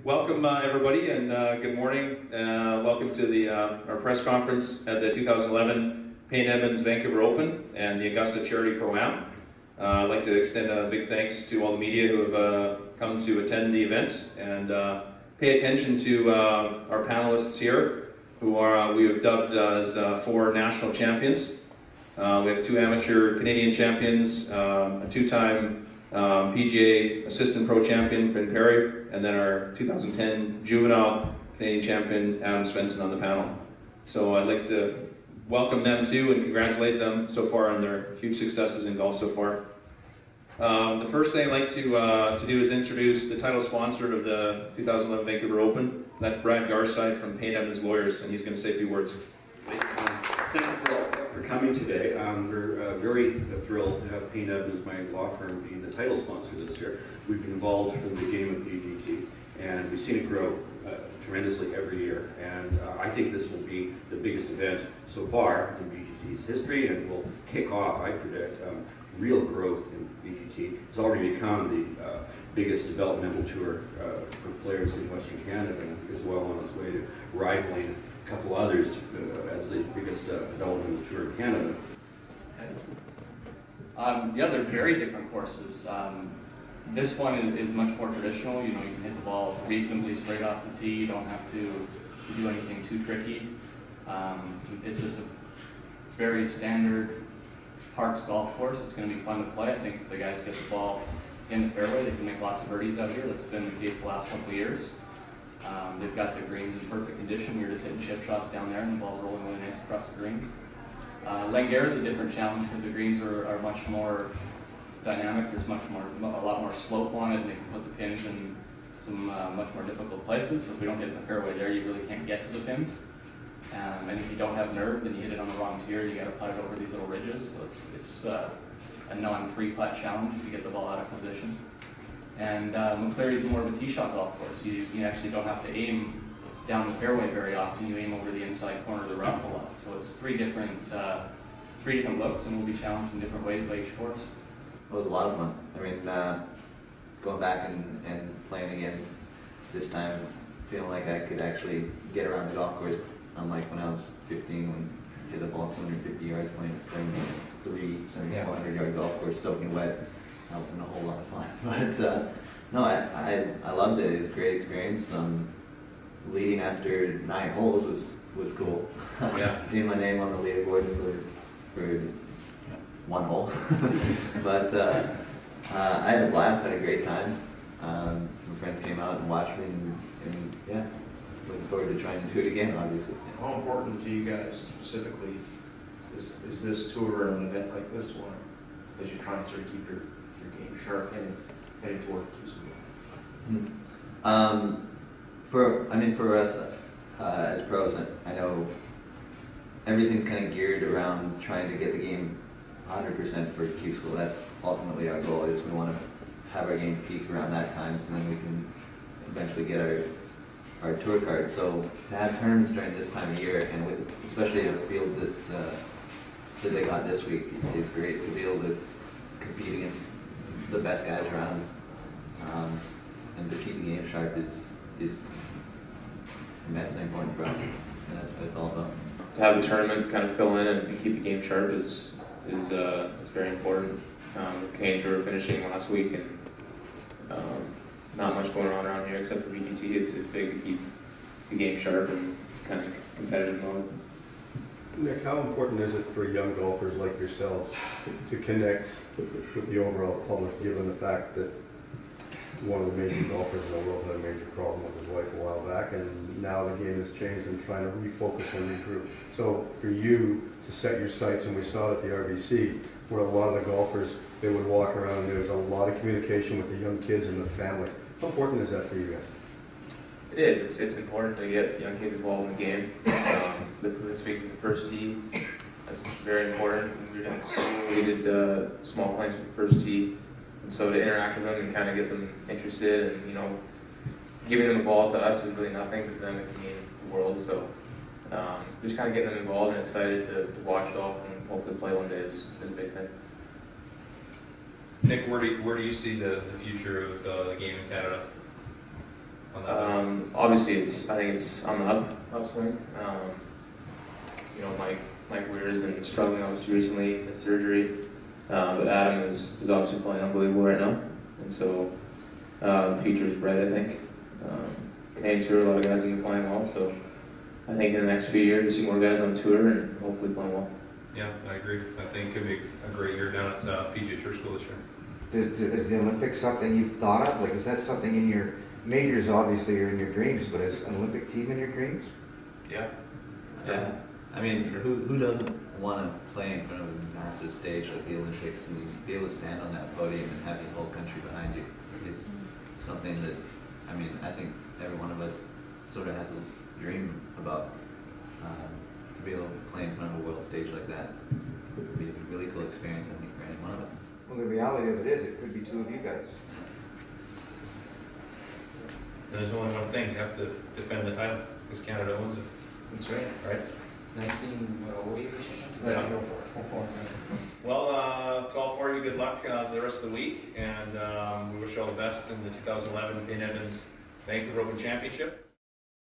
Welcome everybody, and good morning. Welcome to our press conference at the 2011 Payne Edmonds Vancouver Open and the Augusta Charity Pro-Am. I'd like to extend a big thanks to all the media who have come to attend the event, and pay attention to our panelists here, who we have dubbed as 4 national champions. We have 2 amateur Canadian champions, a 2-time PGA Assistant Pro Champion, Bryn Parry, and then our 2010 Juvenile Canadian Champion, Svensson, on the panel. So I'd like to welcome them too and congratulate them so far on their huge successes in golf so far. The first thing I'd like to do is introduce the title sponsor of the 2011 Vancouver Open. That's Brad Garside from Payne Edmonds Lawyers, and he's going to say a few words. Thank you for coming today. We're very thrilled to have Payne Edmonds, my law firm, be the title sponsor this year. We've been involved in the game of VGT, and we've seen it grow tremendously every year. And I think this will be the biggest event so far in VGT's history, and will kick off, I predict, real growth in VGT. It's already become the biggest developmental tour for players in Western Canada, and is well on its way to rivaling a couple others as the biggest developmental tour in Canada. Yeah, they're very different courses. This one is much more traditional. You know, you can hit the ball reasonably straight off the tee. You don't have to do anything too tricky. It's just a very standard parks golf course. It's going to be fun to play. I think if the guys get the ball in the fairway, they can make lots of birdies out here. That's been the case the last couple of years. They've got the greens in perfect condition. You're just hitting chip shots down there, and the ball's rolling really nice across the greens. Langare is a different challenge because the greens are much more dynamic. There's a lot more slope on it, and they can put the pins in some much more difficult places. So if we don't get in the fairway there, you really can't get to the pins. And if you don't have nerve, then you hit it on the wrong tier. You got to putt it over these little ridges. So it's a non-3-putt challenge if you get the ball out of position. And McCleary is more of a tee shot golf course. You actually don't have to aim down the fairway very often. You aim over the inside corner of the rough a lot. So it's three different looks, and we'll be challenged in different ways by each course. It was a lot of fun. I mean, going back and playing again this time, feeling like I could actually get around the golf course, unlike when I was 15, when I hit the ball 250 yards playing a 7,400 yard golf course soaking wet. That wasn't a whole lot of fun. But no, I loved it. It was a great experience. Leading after 9 holes was cool. Yeah. Seeing my name on the leaderboard for 1 hole. But I had a blast. Had a great time. Some friends came out and watched me, and yeah, looking forward to trying to do it again, obviously. How important to you guys specifically is this tour and an event like this one, as you're trying to sort of keep your game sharp and heading toward the For us as pros, I know everything's kind of geared around trying to get the game 100% for Q School. That's ultimately our goal. Is we want to have our game peak around that time, so then we can eventually get our tour card. So to have tournaments during this time of year, and especially a field that they got this week, is great to be able to compete against the best guys around, and to keep the game sharp is immensely important for us, and that's what it's all about. To have the tournament kind of fill in and keep the game sharp is very important. With Canadian Tour finishing last week, and not much going on around here except for VGT, it's big to keep the game sharp and kind of competitive mode. Nick, how important is it for young golfers like yourselves to connect with the overall public, given the fact that one of the major golfers in the world had a major problem with his wife a while back, and now the game has changed and trying to refocus and regroup? So for you to set your sights, and we saw it at the RBC, where a lot of the golfers, they would walk around and there's a lot of communication with the young kids and the family. How important is that for you guys? It is. It's important to get young kids involved in the game. This week with the first tee, that's very important. When we were down at school, we did small climbs with the first tee, and so to interact with them and kind of get them interested, and giving them a ball to us is really nothing, but to them it can mean the world. So just kind of getting them involved and excited to watch golf and hopefully play one day is a big thing. Nick, where do you see the future of the game in Canada on that? obviously I think it's on the upswing. You know, Mike Weir has been struggling obviously recently with surgery, but Adam is obviously playing unbelievable right now, and so the future is bright, I think. Canadian Tour, a lot of guys have been playing well, so I think in the next few years, we'll see more guys on tour and hopefully playing well. Yeah, I agree. I think it could be a great year down at PGA Tour School this year. Is the Olympics something you've thought of? Like, is that something in your majors? Obviously, are in your dreams, but is an Olympic team in your dreams? Yeah. Yeah. I mean, who doesn't want to play in front of a massive stage like the Olympics and be able to stand on that podium and have the whole country behind you? It's something that, I mean, I think every one of us sort of has a dream about. To be able to play in front of a world stage like that would be a really cool experience, I think, for any one of us. Well, the reality of it is, it could be two of you guys. There's only one thing, you have to defend the title, because Canada owns it. That's right. Right? 1908 or something? Yeah. Go for it. Well, to all four of you, good luck the rest of the week, and we wish you all the best in the 2011 Payne Edmonds Vancouver Open Championship.